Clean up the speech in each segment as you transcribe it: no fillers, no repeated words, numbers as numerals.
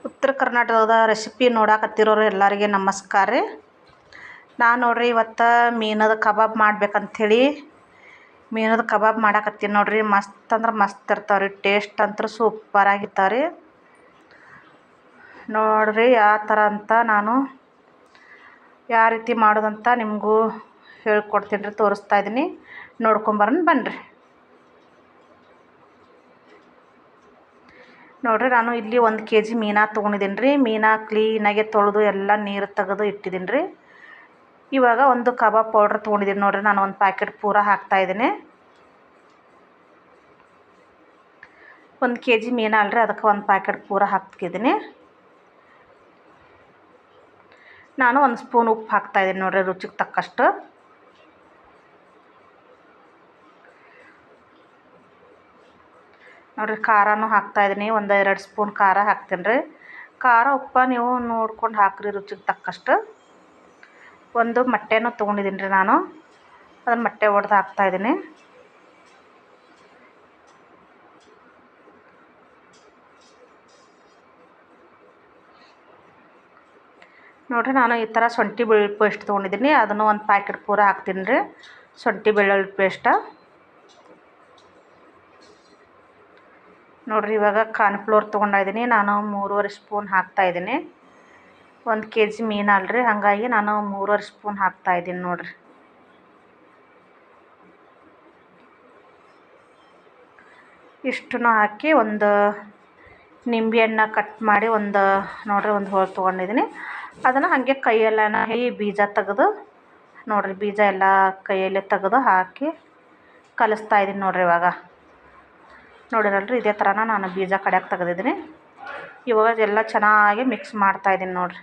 ಉತ್ತರ ಕರ್ನಾಟಕದ ರೆಸಿಪಿ ನೋಡಾಕತ್ತಿರೋರು ಎಲ್ಲರಿಗೆ ನಮಸ್ಕಾರ ರೀ. ನಾನು ನೋಡ್ರಿ ಇವತ್ತು ಮೀನದ ಕಬಾಬ್ ಮಾಡ್ಬೇಕಂಥೇಳಿ ಮೀನದ ಕಬಾಬ್ ಮಾಡಾಕತ್ತೀನಿ ನೋಡ್ರಿ. ಮಸ್ತ್ ಅಂದ್ರೆ ಮಸ್ತ್ ಇರ್ತಾವ್ರಿ. ಟೇಸ್ಟ್ ಅಂತೂ ಸೂಪರ್ ಆಗಿರ್ತಾವ್ರಿ. ನೋಡ್ರಿ ಯಾವ ಥರ ಅಂತ ನಾನು ಯಾವ ರೀತಿ ಮಾಡೋದಂತ ನಿಮಗೂ ಹೇಳ್ಕೊಡ್ತೀನಿ ರೀ, ತೋರಿಸ್ತಾ ಇದ್ದೀನಿ. ನೋಡ್ಕೊಂಬರೋಣ ಬನ್ನಿರಿ. ನೋಡ್ರಿ ನಾನು ಇಲ್ಲಿ 1 kg ಮೀನಾ ತೊಗೊಂಡಿದ್ದೀನಿ ರೀ. ಮೀನಾ ಕ್ಲೀನಾಗೆ ತೊಳೆದು ಎಲ್ಲ ನೀರು ತೆಗೆದು ಇಟ್ಟಿದ್ದೀನಿ ರೀ. ಇವಾಗ ಒಂದು ಕಬಾಬ್ ಪೌಡ್ರ್ ತೊಗೊಂಡಿದ್ದೀನಿ ನೋಡ್ರಿ. ನಾನು ಒಂದು ಪ್ಯಾಕೆಟ್ ಪೂರ ಹಾಕ್ತಾಯಿದ್ದೀನಿ. 1 kg ಮೀನಾ ಅಲ್ರಿ, ಅದಕ್ಕೆ 1 ಪ್ಯಾಕೆಟ್ ಪೂರ ಹಾಕ್ತಿದ್ದೀನಿ. ನಾನು 1 ಸ್ಪೂನ್ ಉಪ್ಪು ಹಾಕ್ತಾಯಿದ್ದೀನಿ ನೋಡ್ರಿ, ರುಚಿಗೆ ತಕ್ಕಷ್ಟು. ನೋಡ್ರಿ ಖಾರನೂ ಹಾಕ್ತಾಯಿದ್ದೀನಿ, 1-2 ಸ್ಪೂನ್ ಖಾರ ಹಾಕ್ತೀನಿ ರೀ. ಖಾರ ಉಪ್ಪು ನೀವು ನೋಡ್ಕೊಂಡು ಹಾಕ್ರಿ ರುಚಿಗೆ ತಕ್ಕಷ್ಟು. ಒಂದು ಮೊಟ್ಟೆನೂ ತೊಗೊಂಡಿದ್ದೀನಿ ರೀ ನಾನು, ಅದನ್ನು ಮೊಟ್ಟೆ ಒಡೆದು ಹಾಕ್ತಾಯಿದ್ದೀನಿ. ನೋಡ್ರಿ ನಾನು ಈ ಥರ ಶುಂಠಿ ಬೆಳ್ಳುಳ್ಳಿ ಪೇಸ್ಟ್ ತೊಗೊಂಡಿದ್ದೀನಿ, ಅದನ್ನು 1 ಪ್ಯಾಕೆಟ್ ಪೂರ ಹಾಕ್ತೀನಿ ರೀ. ಶುಂಠಿ ಬೆಳ್ಳುಳ್ಳಿ ಪೇಸ್ಟ ನೋಡ್ರಿ. ಇವಾಗ ಕಾರ್ನ್ಫ್ಲೋರ್ ತೊಗೊಂಡಿದ್ದೀನಿ, ನಾನು 3.5 ಸ್ಪೂನ್ ಹಾಕ್ತಾಯಿದ್ದೀನಿ. 1 kg ಮೀನು ಅಲ್ರಿ, ಹಾಗಾಗಿ ನಾನು 3.5 ಸ್ಪೂನ್ ಹಾಕ್ತಾಯಿದ್ದೀನಿ ನೋಡ್ರಿ. ಇಷ್ಟನ್ನು ಹಾಕಿ ಒಂದು ನಿಂಬೆಹಣ್ಣು ಕಟ್ ಮಾಡಿ ನೋಡ್ರಿ ಒಂದು ಹೋಳು ತೊಗೊಂಡಿದ್ದೀನಿ. ಅದನ್ನು ಹಾಗೆ ಕೈಯೆಲ್ಲ ಬೀಜ ತೆಗೆದು ನೋಡ್ರಿ, ಬೀಜ ಎಲ್ಲ ಕೈಯಲ್ಲೇ ತೆಗೆದು ಹಾಕಿ ಕಲಿಸ್ತಾ ಇದ್ದೀನಿ ನೋಡ್ರಿ. ಇವಾಗ ನೋಡಿರಲ್ರಿ, ಇದೇ ಥರನ ನಾನು ಬೀಜ ಕಡಿಯಾಕೆ ತೆಗೆದಿದ್ದೀನಿ. ಇವಾಗ ಎಲ್ಲ ಚೆನ್ನಾಗಿ ಮಿಕ್ಸ್ ಮಾಡ್ತಾಯಿದ್ದೀನಿ ನೋಡ್ರಿ.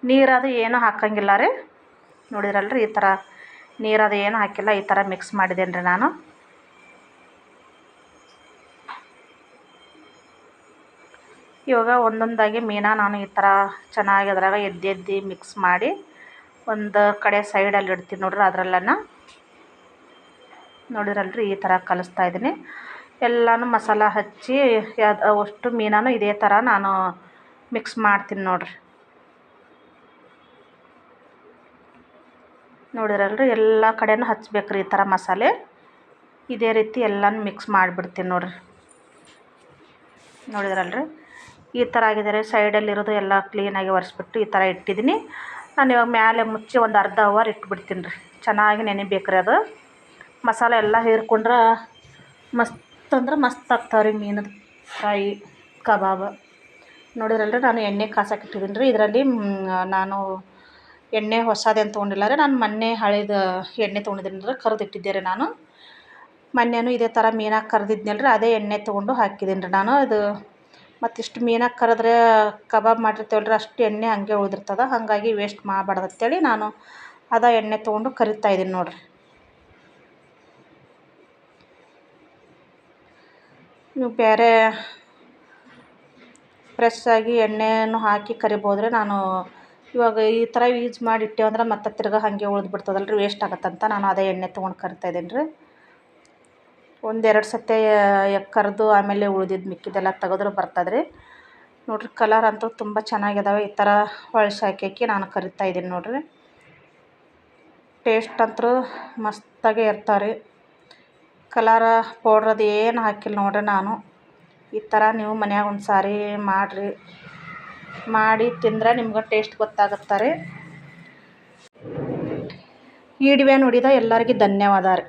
ನೀರದು ಏನೂ ಹಾಕಂಗಿಲ್ಲ ರೀ. ನೋಡಿರಲ್ರಿ, ಈ ಥರ ನೀರದು ಏನೂ ಹಾಕಿಲ್ಲ, ಈ ಥರ ಮಿಕ್ಸ್ ಮಾಡಿದ್ದೇನೆ ರೀ ನಾನು. ಇವಾಗ ಒಂದೊಂದಾಗಿ ಮೀನಾ ನಾನು ಈ ಥರ ಚೆನ್ನಾಗಿ ಅದ್ರಾಗ ಎದ್ದು ಮಿಕ್ಸ್ ಮಾಡಿ ಒಂದು ಕಡೆ ಸೈಡಲ್ಲಿ ಇಡ್ತೀನಿ ನೋಡ್ರಿ. ಅದರಲ್ಲನ ನೋಡಿರಲ್ರಿ, ಈ ಥರ ಕಲಿಸ್ತಾ ಇದ್ದೀನಿ. ಎಲ್ಲನೂ ಮಸಾಲ ಹಚ್ಚಿ ಅಷ್ಟು ಮೀನಾನು ಇದೇ ಥರ ನಾನು ಮಿಕ್ಸ್ ಮಾಡ್ತೀನಿ ನೋಡ್ರಿ. ನೋಡಿರಲ್ರಿ, ಎಲ್ಲ ಕಡೆನೂ ಹಚ್ಬೇಕ್ರಿ ಈ ಥರ ಮಸಾಲೆ. ಇದೇ ರೀತಿ ಎಲ್ಲನೂ ಮಿಕ್ಸ್ ಮಾಡಿಬಿಡ್ತೀನಿ ನೋಡ್ರಿ. ನೋಡಿದ್ರಲ್ರಿ, ಈ ಥರ ಆಗಿದ್ದಾರೆ. ಸೈಡಲ್ಲಿರೋದು ಎಲ್ಲ ಕ್ಲೀನಾಗಿ ಒರೆಸ್ಬಿಟ್ಟು ಈ ಥರ ಇಟ್ಟಿದ್ದೀನಿ. ನಾನು ಇವಾಗ ಮೇಲೆ ಮುಚ್ಚಿ ಒಂದು ಅರ್ಧ ಅವರ್ ಇಟ್ಬಿಡ್ತೀನಿ ರೀ. ಚೆನ್ನಾಗಿ ನೆನಿಬೇಕು ರೀ ಅದು. ಮಸಾಲೆ ಎಲ್ಲ ಹೀರ್ಕೊಂಡ್ರೆ ಮಸ್ತ್ ಅಂದ್ರೆ ಮಸ್ತ್ ಆಗ್ತಾವ್ರಿ ಮೀನದ ಫ್ರೈ ಕಬಾಬ್. ನೋಡಿದ್ರಲ್ರಿ, ನಾನು ಎಣ್ಣೆ ಕಾಸಕ್ಕೆ ಇಟ್ಟಿದ್ದೀನಿ ರೀ. ಇದರಲ್ಲಿ ನಾನು ಎಣ್ಣೆ ಹೊಸದೇನು ತೊಗೊಂಡಿಲ್ಲ ರೀ. ನಾನು ಮೊನ್ನೆ ಹಳೇದು ಎಣ್ಣೆ ತೊಗೊಂಡಿದ್ದೀನಿ ರೀ, ಕರೆದಿಟ್ಟಿದ್ದೆ ರೀ ನಾನು. ಮೊನ್ನೆನೂ ಇದೇ ಥರ ಮೀನಾಗಿ ಕರೆದಿದ್ನಲ್ಲ ರೀ, ಅದೇ ಎಣ್ಣೆ ತೊಗೊಂಡು ಹಾಕಿದ್ದೀನಿ ರೀ ನಾನು. ಇದು ಮತ್ತಿಷ್ಟು ಮೀನಾಗಿ ಕರೆದ್ರೆ ಕಬಾಬ್ ಮಾಡಿರ್ತೀವಲ್ರಿ, ಅಷ್ಟು ಎಣ್ಣೆ ಹಂಗೆ ಉಳಿದಿರ್ತದೆ. ಹಾಗಾಗಿ ವೇಸ್ಟ್ ಮಾಡಬಾರ್ದು ಅಂತೇಳಿ ನಾನು ಅದೇ ಎಣ್ಣೆ ತೊಗೊಂಡು ಕರಿತಾಯಿದ್ದೀನಿ ನೋಡ್ರಿ. ನೀವು ಬೇರೆ ಫ್ರೆಶ್ ಆಗಿ ಎಣ್ಣೆನೂ ಹಾಕಿ ಕರಿಬೋದ್ರೆ, ನಾನು ಇವಾಗ ಈ ಥರ ಯೂಸ್ ಮಾಡಿ ಇಟ್ಟೇವಂದ್ರೆ ಮತ್ತೆ ತಿರ್ಗಾ ಹಾಗೆ ಉಳಿದು ಬಿಡ್ತದಲ್ರಿ, ವೇಸ್ಟ್ ಆಗತ್ತಂತ ನಾನು ಅದೇ ಎಣ್ಣೆ ತೊಗೊಂಡು ಕರಿತಾಯಿದ್ದೀನಿ ರೀ. 1-2 ಸತಿ ಕರೆದು ಆಮೇಲೆ ಉಳಿದಿದ್ದು ಮಿಕ್ಕಿದ್ದೆಲ್ಲ ತೆಗೆದ್ರೆ ಬರ್ತದೆ ರೀ. ನೋಡ್ರಿ, ಕಲರ್ ಅಂತೂ ತುಂಬ ಚೆನ್ನಾಗಿದ್ದಾವೆ. ಈ ಥರ ಹೊಳ್ಸಿ ಹಾಕಿ ನಾನು ಕರಿತಾಯಿದ್ದೀನಿ ನೋಡ್ರಿ. ಟೇಸ್ಟ್ ಅಂತೂ ಮಸ್ತಾಗೆ ಇರ್ತಾವೆ ರೀ. ಕಲರ ಪೌಡ್ರದು ಏನು ಹಾಕಿಲ್ಲ ನೋಡ್ರಿ ನಾನು. ಈ ಥರ ನೀವು ಮನ್ಯಾಗ ಒಂದು ಸಾರಿ ಮಾಡಿ ತಿಂದರೆ ನಿಮ್ಗೆ ಟೇಸ್ಟ್ ಗೊತ್ತಾಗುತ್ತೆ ರೀ. ಈ ವಿಡಿಯೋ ನೋಡಿದ ಎಲ್ಲರಿಗೆ ಧನ್ಯವಾದ ರೀ.